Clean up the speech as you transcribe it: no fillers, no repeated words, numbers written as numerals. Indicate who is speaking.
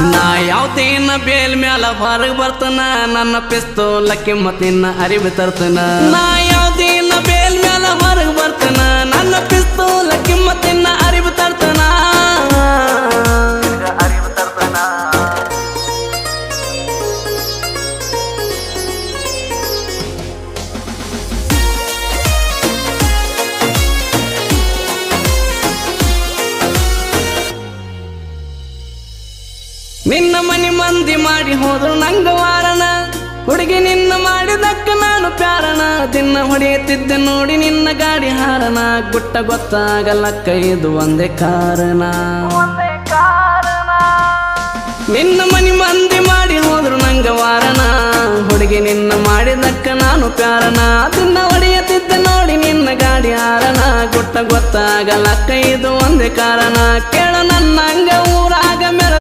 Speaker 1: ನಾ ಯಾವತ್ತೇನ ಬೇಲ್ ಮ್ಯಾಲ ಹೊರಗ್ ಬರ್ತನ ನನ್ನ ಪಿಸ್ತೂಲ ಕಿಮ್ಮತ್ತಿನ ಅರಿವು ತರ್ತನ ನಾ ಯಾವತ್ತೇನ ಬೇಲ್ ಮ್ಯಾಲ ಹೊರಗ್ ಬರ್ತನ ನನ್ನ ಪಿಸ್ತೂಲ ಕಿಮ್ಮತ್ತಿನ ಅರಿವು ತರ್ತನ ನಿನ್ನ ಮನಿ ಮಂದಿ ಮಾಡಿ ಹೋದ್ರು ನಂಗ ವಾರಣ ಹುಡುಗಿ ನಿನ್ನ ಮಾಡಿದಕ್ಕ ನಾನು ಪ್ಯಾರಣ ದಿನ ಹೊಡೆಯುತ್ತಿದ್ದೆ ನೋಡಿ ನಿನ್ನ ಗಾಡಿ ಹಾರಣ ಗುಟ್ಟ ಗೊತ್ತಾಗಲಕ್ಕ ಇದು ಒಂದೇ ಕಾರಣ ನಿನ್ನ ಮನಿ ಮಂದಿ ಮಾಡಿ ಹೋದ್ರು ನಂಗ ವಾರಣ ಹುಡುಗಿ ನಿನ್ನ ಮಾಡಿದಕ್ಕ ನಾನು ಪ್ಯಾರಣ ದಿನ ಹೊಡೆಯುತ್ತಿದ್ದೆ ನೋಡಿ ನಿನ್ನ ಗಾಡಿ ಹಾರಣ ಗುಟ್ಟ ಗೊತ್ತಾಗಲಕ್ಕ ಇದು ಒಂದೇ ಕಾರಣ ಕೇಳ ನನ್ನ ಹಂಗ ಊರಾಗ ಮೆರ